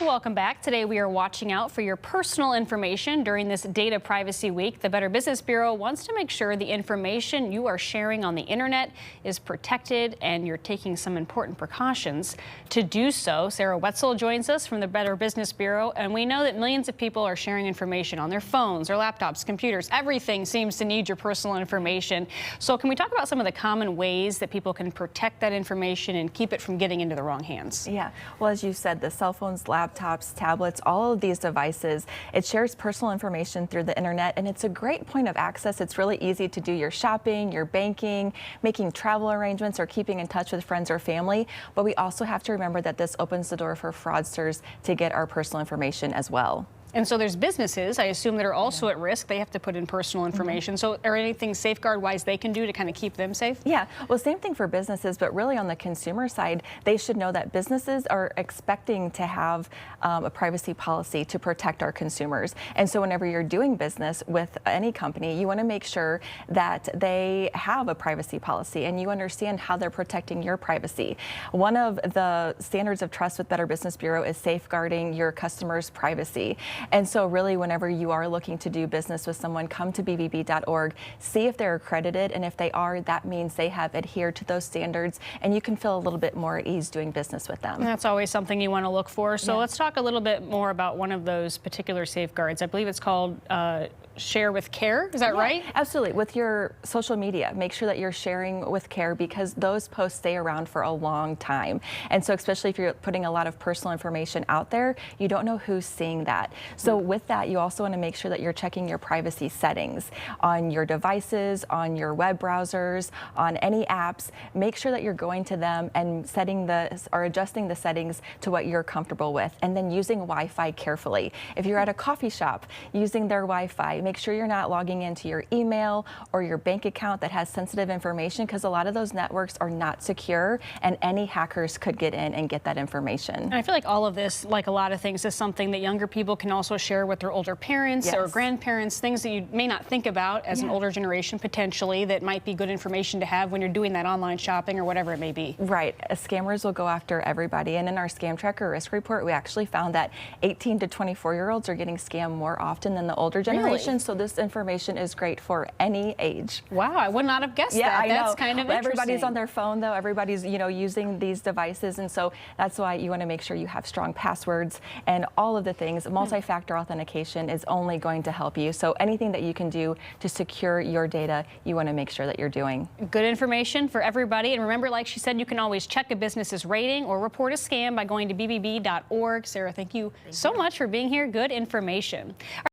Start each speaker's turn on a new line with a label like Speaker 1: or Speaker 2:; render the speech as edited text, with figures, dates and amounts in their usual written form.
Speaker 1: Welcome back. Today we are watching out for your personal information during this Data Privacy Week. The Better Business Bureau wants to make sure the information you are sharing on the internet is protected, and you're taking some important precautions to do so. Sarah Wetzel joins us from the Better Business Bureau, and we know that millions of people are sharing information on their phones, their laptops, computers. Everything seems to need your personal information. So can we talk about some of the common ways that people can protect that information and keep it from getting into the wrong hands?
Speaker 2: Yeah, well, as you said, the cell phones, laptops, tablets, all of these devices, it shares personal information through the internet, and it's a great point of access. It's really easy to do your shopping, your banking, making travel arrangements, or keeping in touch with friends or family. But we also have to remember that this opens the door for fraudsters to get our personal information as well.
Speaker 1: And so there's businesses, I assume, that are also at risk. They have to put in personal information. So are anything safeguard-wise they can do to kind of keep them safe?
Speaker 2: Yeah, well, same thing for businesses, but really on the consumer side, they should know that businesses are expecting to have a privacy policy to protect our consumers. And so whenever you're doing business with any company, you want to make sure that they have a privacy policy and you understand how they're protecting your privacy. One of the standards of trust with Better Business Bureau is safeguarding your customers' privacy. And so really, whenever you are looking to do business with someone, come to bbb.org, see if they're accredited, and if they are, that means they have adhered to those standards, and you can feel a little bit more at ease doing business with them.
Speaker 1: And that's always something you want to look for. So let's talk a little bit more about one of those particular safeguards. I believe it's called Share with Care. Is that right?
Speaker 2: Absolutely. With your social media, make sure that you're sharing with care, because those posts stay around for a long time. And so especially if you're putting a lot of personal information out there, you don't know who's seeing that. So with that, you also want to make sure that you're checking your privacy settings on your devices, on your web browsers, on any apps. Make sure that you're going to them and setting or adjusting the settings to what you're comfortable with, and then using Wi-Fi carefully. If you're at a coffee shop, using their Wi-Fi, make sure you're not logging into your email or your bank account that has sensitive information, because a lot of those networks are not secure and any hackers could get in and get that information.
Speaker 1: And I feel like all of this, like a lot of things, is something that younger people can also share with their older parents or grandparents, things that you may not think about as an older generation potentially that might be good information to have when you're doing that online shopping or whatever it may be.
Speaker 2: Right. Scammers will go after everybody. And in our Scam Tracker risk report, we actually found that 18 to 24-year-olds are getting scammed more often than the older generation.
Speaker 1: Really?
Speaker 2: So this information is great for any age.
Speaker 1: Wow, I would not have guessed that.
Speaker 2: I know.
Speaker 1: That's kind of interesting.
Speaker 2: Everybody's on their phone, though. Everybody's, using these devices, and so that's why you want to make sure you have strong passwords and all of the things. Multi-factor authentication is only going to help you. So anything that you can do to secure your data, you want to make sure that you're doing.
Speaker 1: Good information for everybody. And remember, like she said, you can always check a business's rating or report a scam by going to bbb.org. Sarah, thank you so much for being here. Good information.